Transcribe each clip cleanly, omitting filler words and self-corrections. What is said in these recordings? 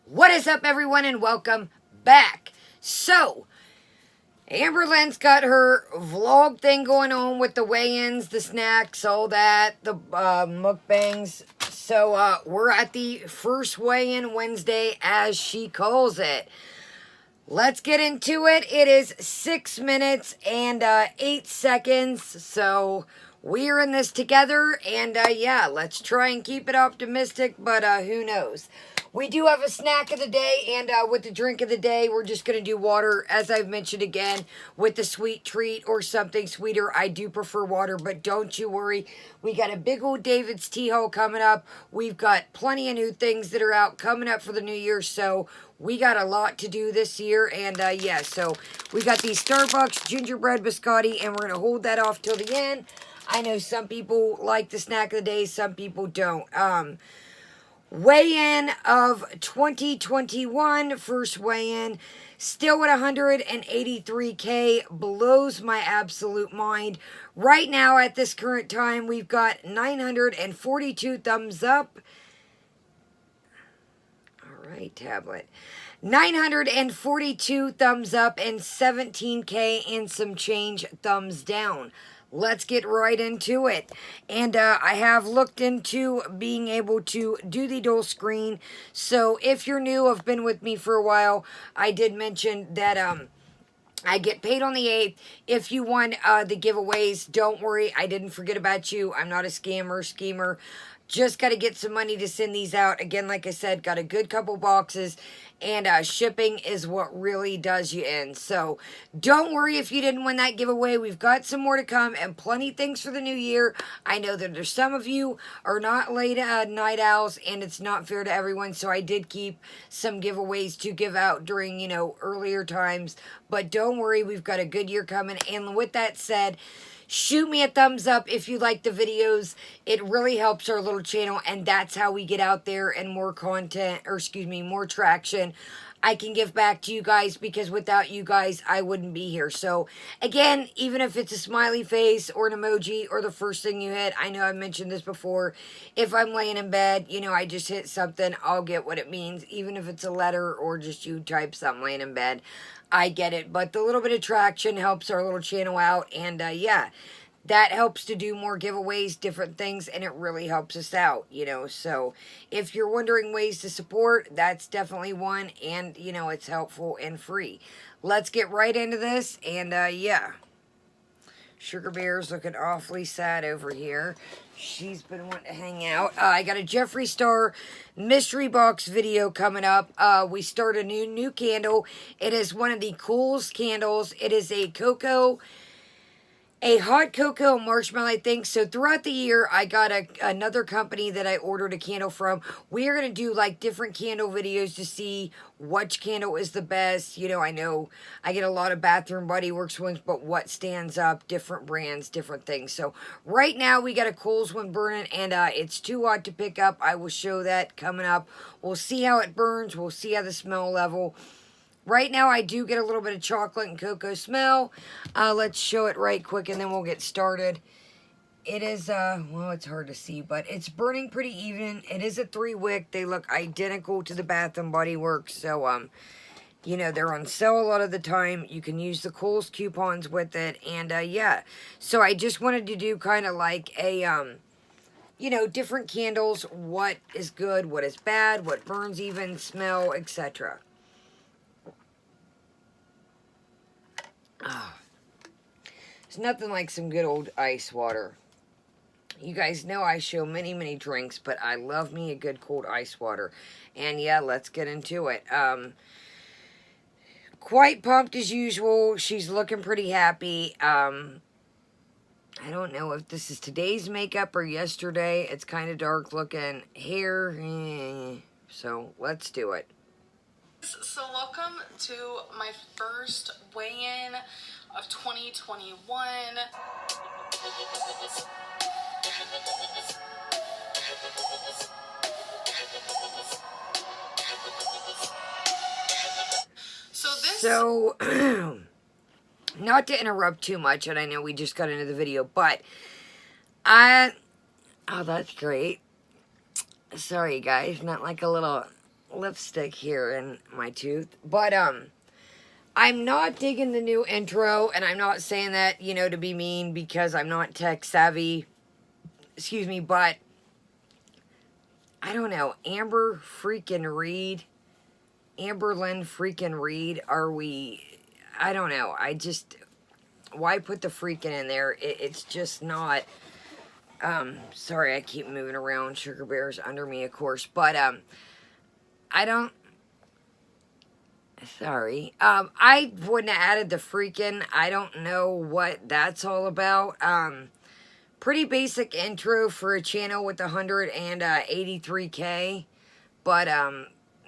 What is up, everyone, and welcome back. So, Amberlynn's got her vlog thing going on with the weigh-ins, the snacks, all that, the mukbangs. So, we're at the first weigh-in Wednesday, as she calls it. Let's get into it. It is 6 minutes and 8 seconds. So, we're in this together. And, yeah, let's try and keep it optimistic. But, who knows? We do have a snack of the day. And with the drink of the day, we're just going to do water. As I've mentioned again, with the sweet treat or something sweeter, I do prefer water. But don't you worry. We got a big old David's tea haul coming up. We've got plenty of new things that are out coming up for the new year. So, we got a lot to do this year, and yeah, so we got these Starbucks gingerbread biscotti, and we're going to hold that off till the end. I know some people like the snack of the day, some people don't. Weigh-in of 2021, first weigh-in, still at 183K, blows my absolute mind. Right now, at this current time, we've got 942 thumbs up. Right, tablet. 942 thumbs up and 17K and some change thumbs down. Let's get right into it. And I have looked into being able to do the dual screen. So if you're new, have been with me for a while, I did mention that I get paid on the 8th. If you won the giveaways, don't worry. I didn't forget about you. I'm not a schemer. Just got to get some money to send these out. Again, like I said, got a good couple boxes. And shipping is what really does you in. So, don't worry if you didn't win that giveaway. We've got some more to come and plenty of things for the new year. I know that there's some of you are not late night owls, and it's not fair to everyone. So, I did keep some giveaways to give out during, earlier times. But don't worry, we've got a good year coming. And with that said, shoot me a thumbs up if you like the videos. It really helps our little channel, and that's how we get out there and more content, more traction. I can give back to you guys, because without you guys, I wouldn't be here. So, again, even if it's a smiley face or an emoji or the first thing you hit, I know I've mentioned this before. If I'm laying in bed, I just hit something, I'll get what it means. Even if it's a letter or just you type something laying in bed, I get it. But the little bit of traction helps our little channel out. And, yeah, that helps to do more giveaways, different things, and it really helps us out, So, if you're wondering ways to support, that's definitely one, and, it's helpful and free. Let's get right into this, and, yeah. Sugar Bear's looking awfully sad over here. She's been wanting to hang out. I got a Jeffree Star mystery box video coming up. We start a new candle. It is one of the coolest candles. It is a hot cocoa marshmallow, I think. So throughout the year, I got another company that I ordered a candle from. We are going to do like different candle videos to see which candle is the best. I know I get a lot of Bath and Body Works ones, but what stands up, different brands, different things. So right now we got a Kohl's one burning, and it's too hot to pick up. I will show that coming up. We'll see how it burns. We'll see how the smell level. Right now, I do get a little bit of chocolate and cocoa smell. Let's show it right quick, and then we'll get started. It is, well, it's hard to see, but it's burning pretty even. It is a 3-wick. They look identical to the Bath and Body Works. So, they're on sale a lot of the time. You can use the Kohl's coupons with it. And, yeah. So, I just wanted to do kind of like a, different candles. What is good, what is bad, what burns even, smell, etc. It's nothing like some good old ice water. You guys know I show many drinks, but I love me a good cold ice water. And yeah, let's get into it. Quite pumped as usual. She's looking pretty happy. I don't know if this is today's makeup or yesterday. It's kind of dark looking. Hair, so let's do it. So welcome to my first weigh-in of 2021. So not to interrupt too much, and I know we just got into the video, but oh, that's great. Sorry guys, not like a little lipstick here in my tooth. But, I'm not digging the new intro, and I'm not saying that, you know, to be mean because I'm not tech savvy. Excuse me, but I don't know. Amberlynn freaking Reid, are we... I don't know. Why put the freaking in there? It's just not... Sorry, I keep moving around. Sugar Bear's under me, of course. But, I don't... Sorry. I wouldn't have added the freaking. I don't know what that's all about. Pretty basic intro for a channel with 183K. But,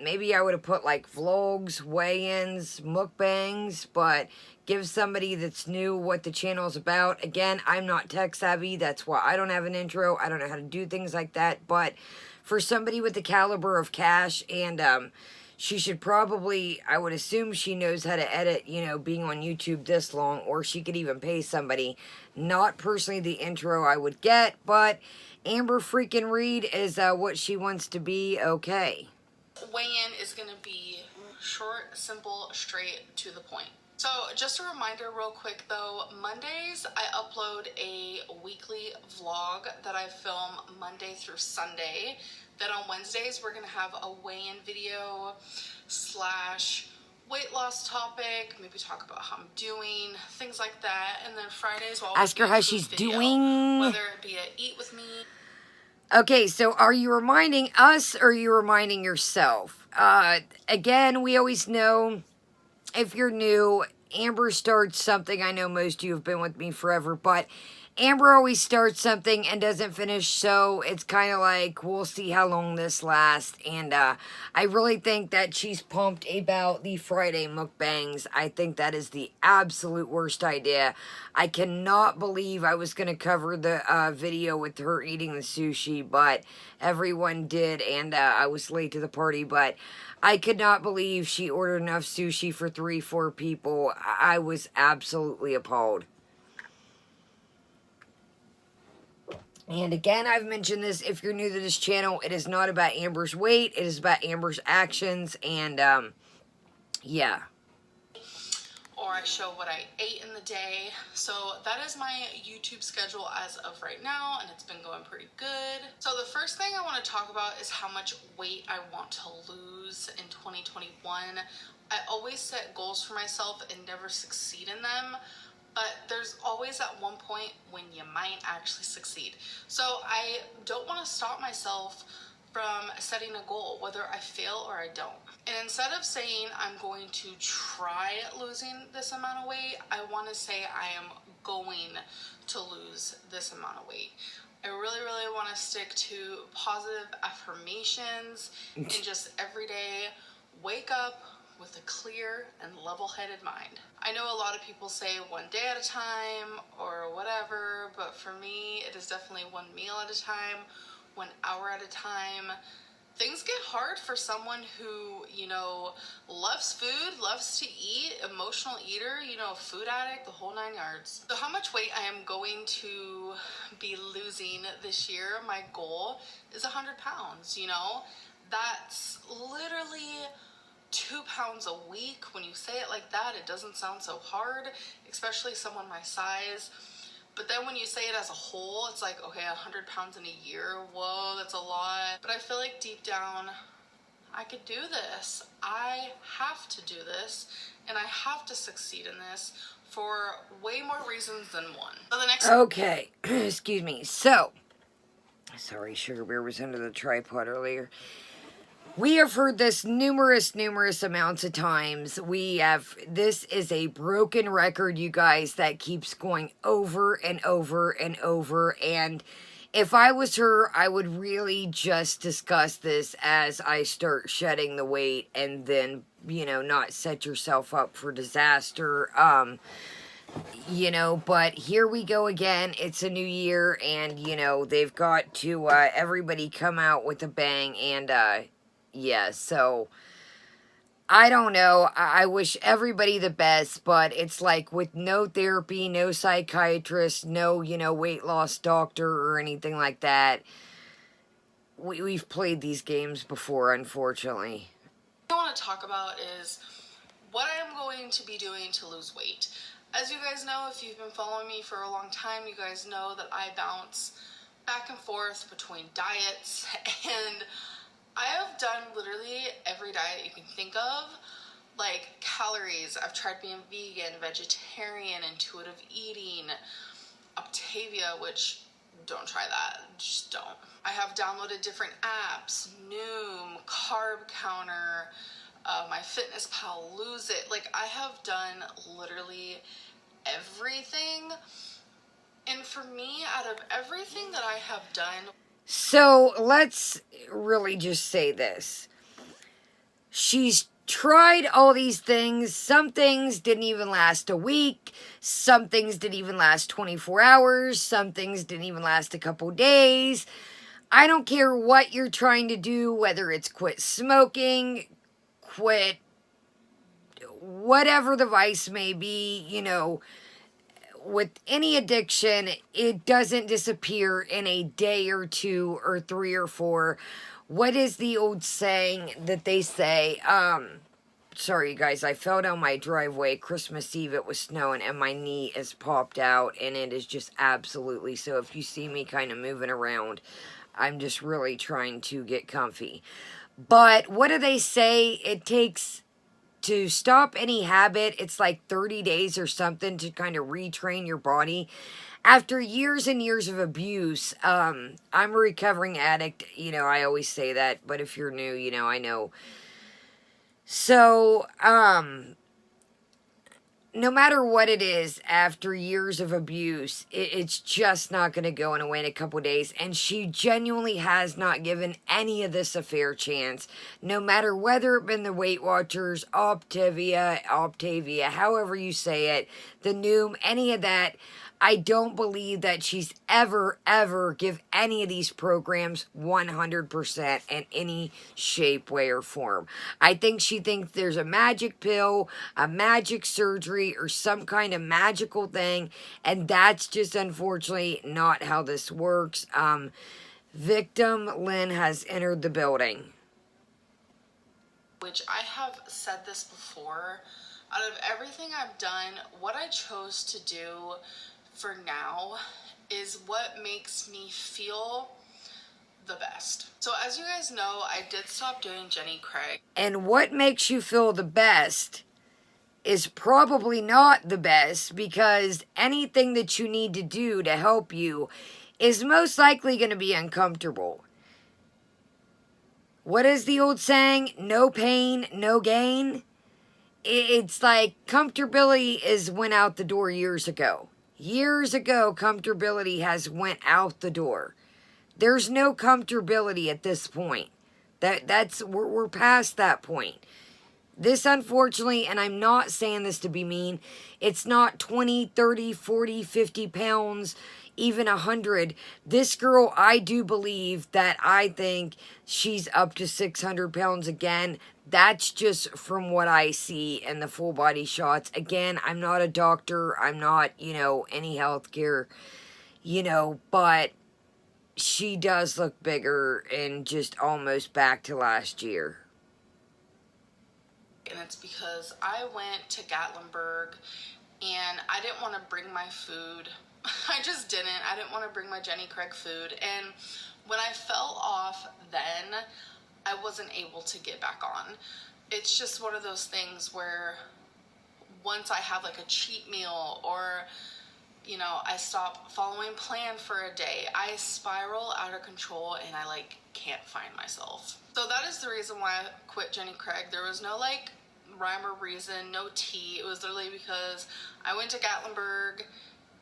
maybe I would have put, like, vlogs, weigh-ins, mukbangs, but give somebody that's new what the channel's about. Again, I'm not tech savvy. That's why I don't have an intro. I don't know how to do things like that. But for somebody with the caliber of Cash and, she should probably, I would assume she knows how to edit, you know, being on YouTube this long, or she could even pay somebody. Not personally the intro I would get, but Amber freaking Reid is what she wants to be, okay. Weigh-in is going to be short, simple, straight to the point. So just a reminder real quick though, Mondays I upload a weekly vlog that I film Monday through Sunday. Then on Wednesdays we're going to have a weigh-in video slash weight loss topic, maybe talk about how I'm doing, things like that. And then Fridays we'll ask her how she's doing, whether it be a eat with me. Okay, so are you reminding us or are you reminding yourself? Again, we always know, if you're new, Amber starts something. I know most of you have been with me forever, but Amber always starts something and doesn't finish, so it's kind of like, we'll see how long this lasts. And I really think that she's pumped about the Friday mukbangs. I think that is the absolute worst idea. I cannot believe I was going to cover the video with her eating the sushi, but everyone did, and I was late to the party, but I could not believe she ordered enough sushi for 3-4 people. I was absolutely appalled. And again, I've mentioned this, if you're new to this channel, it is not about Amber's weight, it is about Amber's actions, and, yeah. Or I show what I ate in the day. So that is my YouTube schedule as of right now, and it's been going pretty good. So the first thing I want to talk about is how much weight I want to lose in 2021. I always set goals for myself and never succeed in them, but there's always at one point when you might actually succeed. So I don't want to stop myself from setting a goal, whether I fail or I don't. And instead of saying I'm going to try losing this amount of weight, I want to say I am going to lose this amount of weight. I really, really want to stick to positive affirmations and just every day wake up with a clear and level-headed mind. I know a lot of people say 1 day at a time or whatever, but for me, it is definitely 1 meal at a time, 1 hour at a time. Things get hard for someone who, you know, loves food, loves to eat, emotional eater, you know, food addict, the whole 9 yards. So how much weight I am going to be losing this year, my goal is 100 pounds, you know? That's literally 2 pounds a week. When you say it like that, it doesn't sound so hard, especially someone my size. But then when you say it as a whole, it's like, okay, 100 pounds in a year, whoa, that's a lot. But I feel like deep down, I could do this. I have to do this, and I have to succeed in this for way more reasons than one. So the next... Okay, excuse me. So, sorry, Sugar Bear was under the tripod earlier. We have heard this numerous amounts of times. This is a broken record, you guys, that keeps going over and over and over. And if I was her, I would really just discuss this as I start shedding the weight and then, you know, not set yourself up for disaster. You know, but here we go again. It's a new year and, you know, they've got to, everybody come out with a bang and, yeah, so, I don't know, I wish everybody the best, but it's like with no therapy, no psychiatrist, no, you know, weight loss doctor or anything like that, we've played these games before, unfortunately. What I want to talk about is what I'm going to be doing to lose weight. As you guys know, if you've been following me for a long time, you guys know that I bounce back and forth between diets, and I have done literally every diet you can think of. Like calories, I've tried being vegan, vegetarian, intuitive eating, Octavia, which don't try that, just don't. I have downloaded different apps, Noom, Carb Counter, MyFitnessPal, Lose It. Like, I have done literally everything. And for me, out of everything that I have done... So, let's really just say this. She's tried all these things. Some things didn't even last a week. Some things didn't even last 24 hours. Some things didn't even last a couple days. I don't care what you're trying to do, whether it's quit smoking, quit whatever the vice may be, you know, with any addiction, it doesn't disappear in a day or two or 3 or 4. What is the old saying that they say? Sorry, you guys, I fell down my driveway Christmas Eve. It was snowing, and my knee is popped out, and it is just absolutely... So if you see me kind of moving around, I'm just really trying to get comfy. But what do they say? It takes... To stop any habit, it's like 30 days or something to kind of retrain your body. After years and years of abuse, I'm a recovering addict. You know, I always say that, but if you're new, you know, I know. So, no matter what it is, after years of abuse, it's just not going to go away in a couple days. And she genuinely has not given any of this a fair chance. No matter whether it been the Weight Watchers, Octavia, however you say it, the Noom, any of that. I don't believe that she's ever give any of these programs 100% in any shape, way, or form. I think she thinks there's a magic pill, a magic surgery, or some kind of magical thing, and that's just unfortunately not how this works. Victim Lynn has entered the building. Which I have said this before, out of everything I've done, what I chose to do for now is what makes me feel the best. So as you guys know, I did stop doing Jenny Craig. And what makes you feel the best is probably not the best, because anything that you need to do to help you is most likely going to be uncomfortable. What is the old saying? No pain, no gain. It's like comfortability went out the door years ago. Years ago, comfortability has went out the door. There's no comfortability at this point. We're past that point. This, unfortunately, and I'm not saying this to be mean, it's not 20, 30, 40, 50 pounds, even 100. This girl, I do believe that I think she's up to 600 pounds again. That's just from what I see in the full body shots. Again, I'm not a doctor. I'm not, any healthcare, but she does look bigger and just almost back to last year. And it's because I went to Gatlinburg and I didn't want to bring my food. I just didn't. I didn't want to bring my Jenny Craig food. And when I fell off then, I wasn't able to get back on. It's just one of those things where once I have like a cheat meal or, I stop following plan for a day, I spiral out of control and I can't find myself. So that is the reason why I quit Jenny Craig. There was no rhyme or reason, no tea. It was literally because I went to Gatlinburg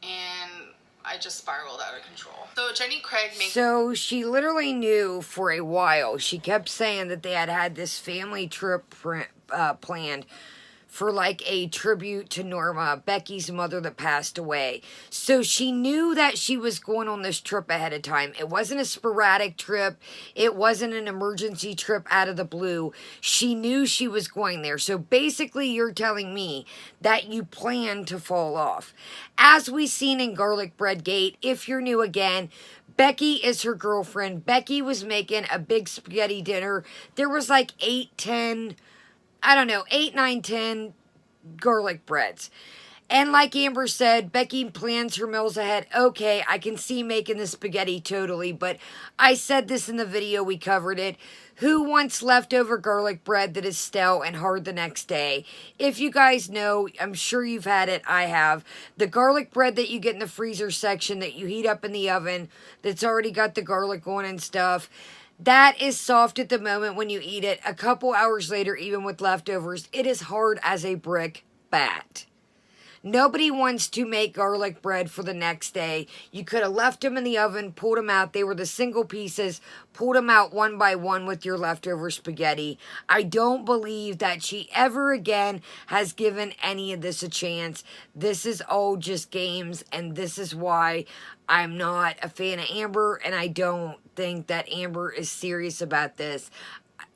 and I just spiraled out of control. So Jenny Craig So she literally knew for a while. She kept saying that they had this family trip planned for like a tribute to Norma, Becky's mother that passed away. So she knew that she was going on this trip ahead of time. It wasn't a sporadic trip. It wasn't an emergency trip out of the blue. She knew she was going there. So basically you're telling me that you plan to fall off. As we seen in Garlic Bread Gate, if you're new again, Becky is her girlfriend. Becky was making a big spaghetti dinner. There was like 8, 9, 10 garlic breads. And like Amber said, Becky plans her meals ahead. Okay, I can see making the spaghetti totally, but I said this in the video, we covered it. Who wants leftover garlic bread that is stale and hard the next day? If you guys know, I'm sure you've had it, I have. The garlic bread that you get in the freezer section that you heat up in the oven, that's already got the garlic on and stuff. That is soft at the moment when you eat it. A couple hours later, even with leftovers, it is hard as a brick bat. Nobody wants to make garlic bread for the next day. You could have left them in the oven, pulled them out. They were the single pieces. Pulled them out one by one with your leftover spaghetti. I don't believe that she ever again has given any of this a chance. This is all just games, and this is why I'm not a fan of Amber, and I don't think that Amber is serious about this.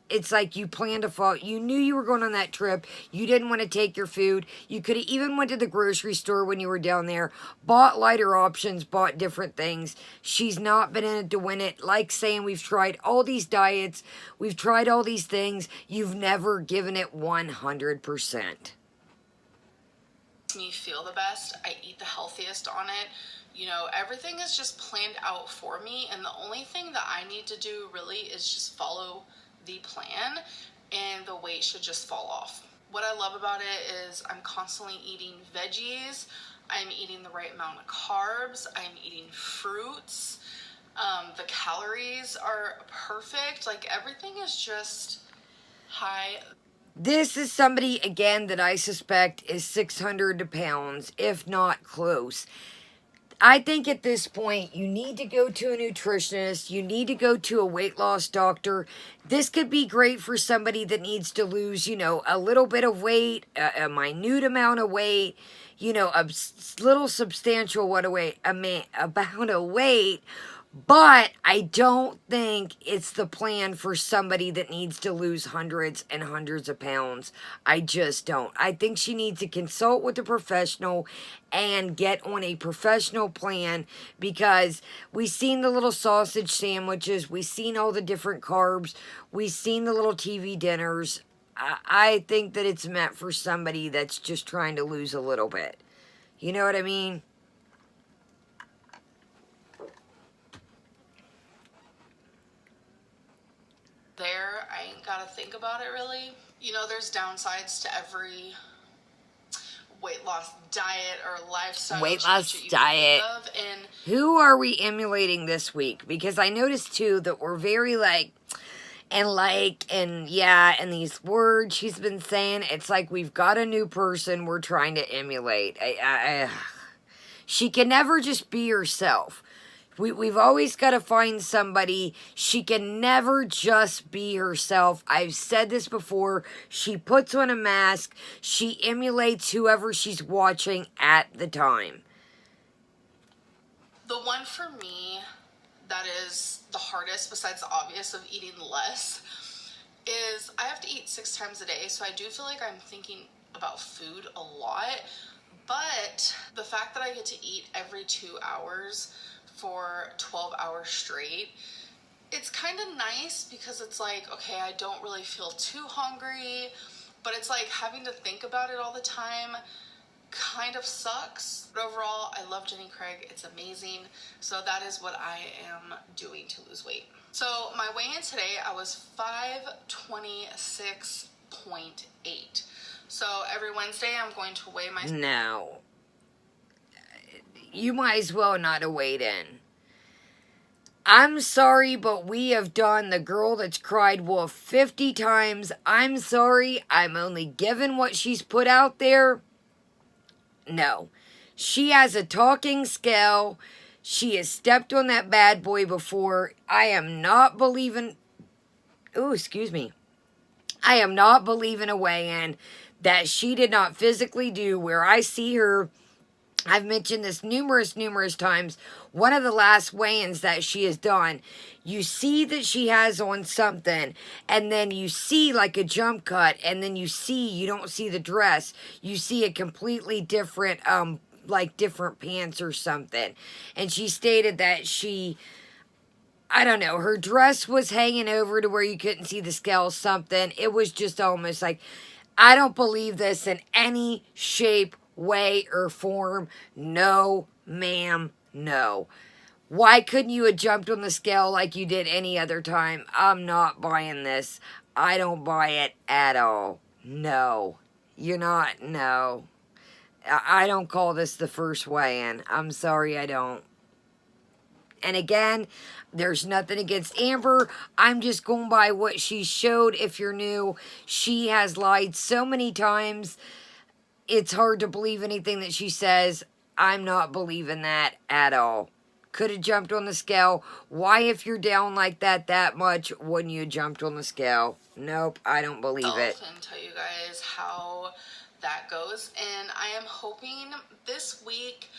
It's like you planned to fall. You knew you were going on that trip. You didn't want to take your food. You could have even went to the grocery store when you were down there, bought lighter options, bought different things. She's not been in it to win it. Like saying we've tried all these diets. We've tried all these things. You've never given it 100%. Me feel the best. I eat the healthiest on it. You know, everything is just planned out for me. And the only thing that I need to do really is just follow the plan, and the weight should just fall off. What I love about it is I'm constantly eating veggies, I'm eating the right amount of carbs, I'm eating fruits, the calories are perfect, like everything is just high. This is somebody, again, that I suspect is 600 pounds, if not close. I think at this point, you need to go to a nutritionist. You need to go to a weight loss doctor. This could be great for somebody that needs to lose, you know, a little bit of weight, a minute amount of weight, you know, a little substantial amount of weight. But I don't think it's the plan for somebody that needs to lose hundreds and hundreds of pounds. I just don't. I think she needs to consult with a professional and get on a professional plan, because we've seen the little sausage sandwiches. We've seen all the different carbs. We've seen the little TV dinners. I think that it's meant for somebody that's just trying to lose a little bit. You know what I mean? There, I ain't gotta think about it really. You know, there's downsides to every weight loss diet or lifestyle. Weight loss diet. And who are we emulating this week? Because I noticed too that we're very and yeah, and these words she's been saying, it's like we've got a new person we're trying to emulate. She can never just be herself. We've always got to find somebody. She can never just be herself. I've said this before. She puts on a mask. She emulates whoever she's watching at the time. The one for me that is the hardest, besides the obvious of eating less, is I have to eat 6 times a day. So I do feel like I'm thinking about food a lot. But the fact that I get to eat every 2 hours for 12 hours straight, it's kind of nice, because it's like, okay, I don't really feel too hungry, but it's like having to think about it all the time kind of sucks. But overall, I love Jenny Craig. It's amazing. So that is what I am doing to lose weight. So my weigh-in today, I was 526.8. So every Wednesday, I'm going to weigh myself. No. You might as well not have weighed in. I'm sorry, but we have done the girl that's cried wolf 50 times. I'm sorry. I'm only given what she's put out there. No. She has a talking scale. She has stepped on that bad boy before. I am not believing... Oh, excuse me. I am not believing a weigh-in. that she did not physically do, where I see her. I've mentioned this numerous times. One of the last weigh-ins that she has done, you see that she has on something, and then you see like a jump cut, and then you don't see the dress. You see a completely different, like different pants or something. And she stated that I don't know, her dress was hanging over to where you couldn't see the scale, something. It was just almost like, I don't believe this in any shape, way, or form. No, ma'am, no. Why couldn't you have jumped on the scale like you did any other time? I'm not buying this. I don't buy it at all. No. You're not, no. I don't call this the first weigh-in. I'm sorry, I don't. And again, there's nothing against Amber. I'm just going by what she showed. If you're new, she has lied so many times. It's hard to believe anything that she says. I'm not believing that at all. Could have jumped on the scale. Why, if you're down like that much, wouldn't you have jumped on the scale? Nope, I don't believe it. And tell you guys how that goes. And I am hoping this week,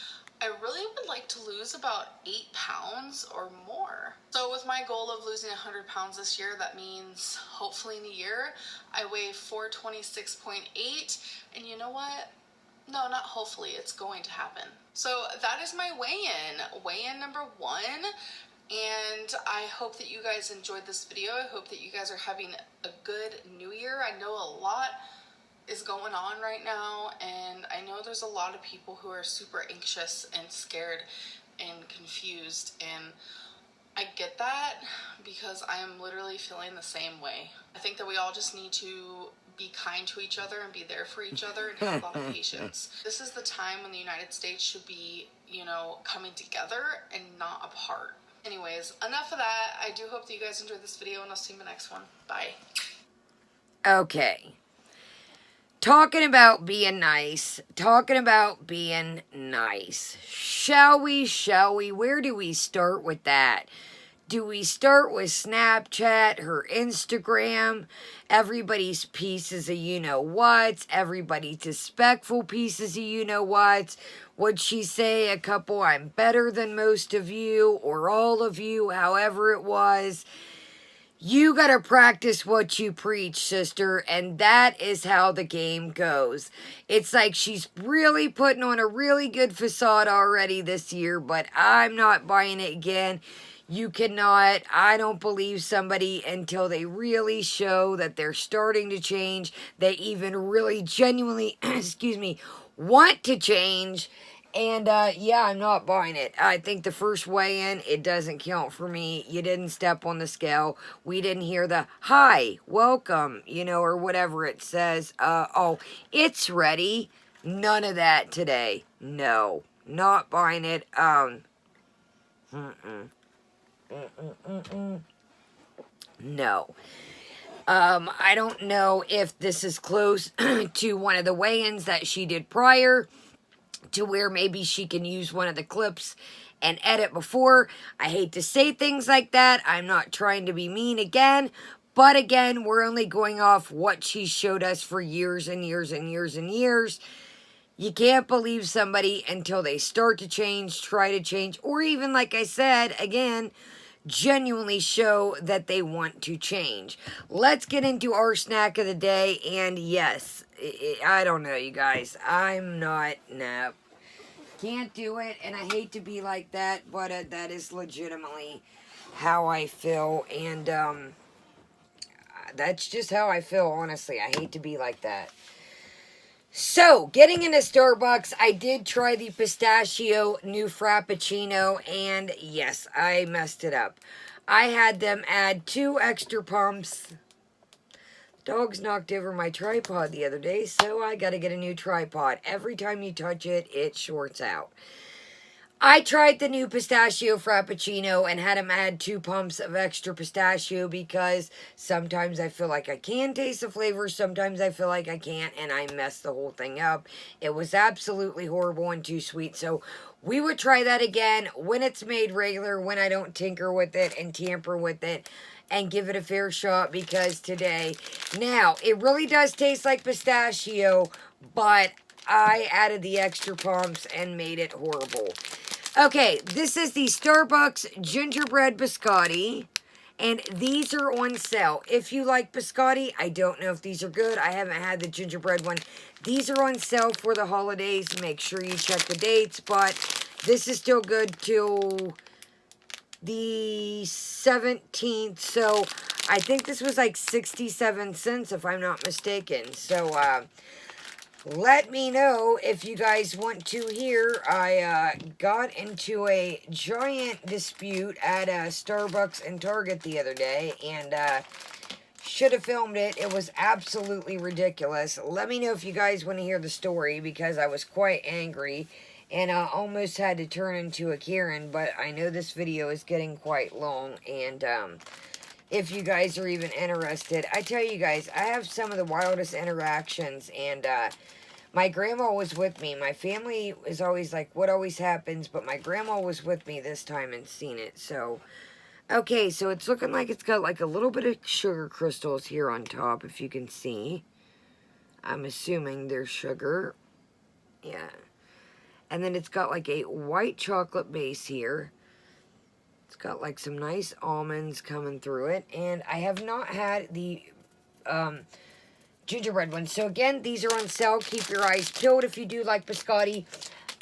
I really would like to lose about 8 pounds or more. So with my goal of losing 100 pounds this year, that means hopefully in a year, I weigh 426.8. And you know what? No, not hopefully, it's going to happen. So that is my weigh-in number 1. And I hope that you guys enjoyed this video. I hope that you guys are having a good new year. I know a lot is going on right now, and I know there's a lot of people who are super anxious and scared and confused, and I get that because I am literally feeling the same way. I think that we all just need to be kind to each other and be there for each other and have a lot of patience. This is the time when the United States should be, coming together and not apart. Anyways, enough of that. I do hope that you guys enjoyed this video, and I'll see you in the next one. Bye. Okay. Talking about being nice. Shall we? Where do we start with that? Do we start with Snapchat, her Instagram, everybody's pieces of you-know-whats, everybody's disrespectful pieces of you-know-whats? Would she say a couple, I'm better than most of you, or all of you, however it was? You gotta practice what you preach, sister, and that is how the game goes. It's like she's really putting on a really good facade already this year, but I'm not buying it again. You cannot, I don't believe somebody until they really show that they're starting to change, they even really genuinely, want to change. And, yeah, I'm not buying it. I think the first weigh-in, it doesn't count for me. You didn't step on the scale. We didn't hear the, hi, welcome, or whatever it says. Oh, it's ready. None of that today. No, not buying it. No. I don't know if this is close to one of the weigh-ins that she did prior, to where maybe she can use one of the clips and edit before. I hate to say things like that. I'm not trying to be mean again. But again, we're only going off what she showed us for years and years and years and years. You can't believe somebody until they start to change, try to change, or even, like I said, again, genuinely show that they want to change. Let's get into our snack of the day. And yes, I don't know, you guys. I'm not, no. Can't do it, and I hate to be like that, but that is legitimately how I feel, and that's just how I feel, honestly. I hate to be like that. So, getting into Starbucks, I did try the pistachio new Frappuccino, and yes, I messed it up. I had them add 2 extra pumps. Dogs knocked over my tripod the other day, so I gotta get a new tripod. Every time you touch it, it shorts out. I tried the new pistachio Frappuccino and had them add 2 pumps of extra pistachio because sometimes I feel like I can taste the flavor, sometimes I feel like I can't, and I messed the whole thing up. It was absolutely horrible and too sweet. So We would try that again when it's made regular, when I don't tinker with it and tamper with it and give it a fair shot, because today, now, it really does taste like pistachio, but I added the extra pumps and made it horrible. Okay, this is the Starbucks gingerbread biscotti. And these are on sale. If you like biscotti, I don't know if these are good. I haven't had the gingerbread one. These are on sale for the holidays. Make sure you check the dates. But this is still good till the 17th. So I think this was like 67 cents if I'm not mistaken. So let me know if you guys want to hear. I got into a giant dispute at Starbucks and Target the other day, and should have filmed it. It was absolutely ridiculous. Let me know if you guys want to hear the story, because I was quite angry, and I almost had to turn into a Karen, but I know this video is getting quite long, and if you guys are even interested, I tell you guys, I have some of the wildest interactions, and my grandma was with me. My family is always like, what always happens? But my grandma was with me this time and seen it. So, okay, so it's looking like it's got like a little bit of sugar crystals here on top, if you can see. I'm assuming there's sugar. Yeah. And then it's got like a white chocolate base here. It's got like some nice almonds coming through it. And I have not had the gingerbread ones. So again, these are on sale. Keep your eyes peeled if you do like biscotti.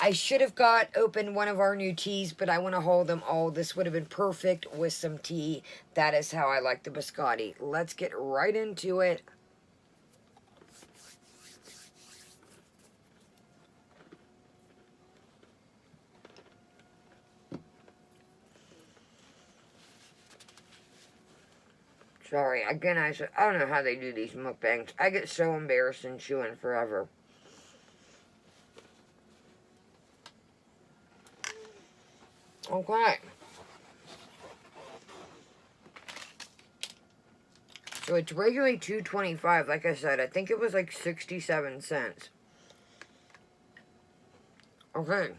I should have got open one of our new teas, but I want to hold them all. This would have been perfect with some tea. That is how I like the biscotti. Let's get right into it. Sorry, again, I don't know how they do these mukbangs. I get so embarrassed in chewing forever. Okay. So it's regularly $2.25. Like I said, I think it was like 67 cents. Okay.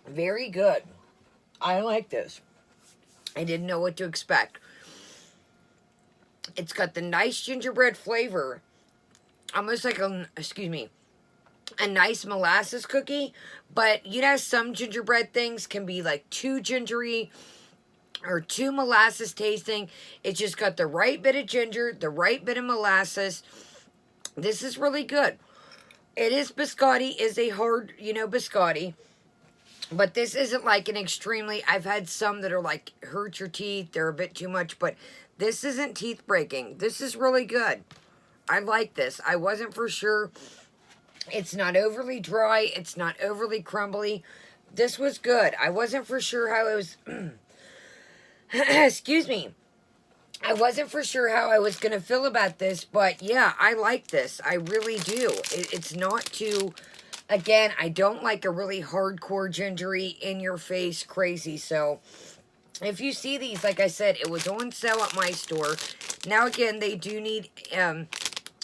Very good. I like this. I didn't know what to expect. It's got the nice gingerbread flavor. Almost like a nice molasses cookie. But you know, some gingerbread things can be like too gingery or too molasses tasting. It's just got the right bit of ginger, the right bit of molasses. This is really good. It is biscotti, is a hard, biscotti. But this isn't like an extremely, I've had some that are like hurt your teeth. They're a bit too much, but this isn't teeth breaking. This is really good. I like this. I wasn't for sure. It's not overly dry. It's not overly crumbly. This was good. I wasn't for sure how it was, excuse me. I wasn't for sure how I was going to feel about this, but yeah, I like this. I really do. It's not too... Again, I don't like a really hardcore gingery, in-your-face, crazy. So, if you see these, like I said, it was on sale at my store. Now, again, they do need,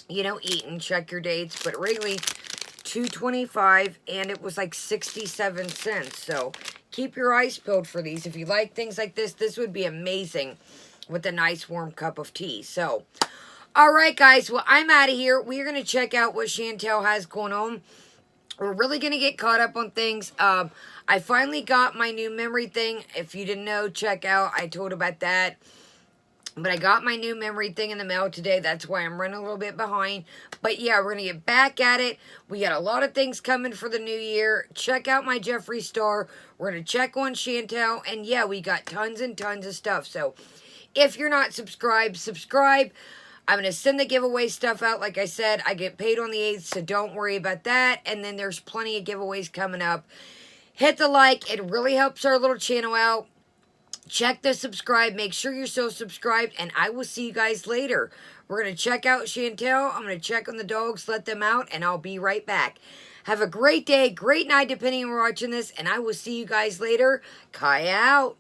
eaten. Check your dates. But really, $2.25, and it was like 67 cents. So, keep your eyes peeled for these. If you like things like this would be amazing with a nice warm cup of tea. So, all right, guys. Well, I'm out of here. We're going to check out what Chantel has going on. We're really going to get caught up on things. I finally got my new memory thing. If you didn't know, check out. I told about that. But I got my new memory thing in the mail today. That's why I'm running a little bit behind. But yeah, we're going to get back at it. We got a lot of things coming for the new year. Check out my Jeffree Star. We're going to check on Chantel. And yeah, we got tons and tons of stuff. So if you're not subscribed, subscribe. I'm going to send the giveaway stuff out. Like I said, I get paid on the 8th, so don't worry about that. And then there's plenty of giveaways coming up. Hit the like. It really helps our little channel out. Check the subscribe. Make sure you're still subscribed. And I will see you guys later. We're going to check out Chantel. I'm going to check on the dogs, let them out, and I'll be right back. Have a great day, great night, depending on where you're watching this. And I will see you guys later. Kaya out.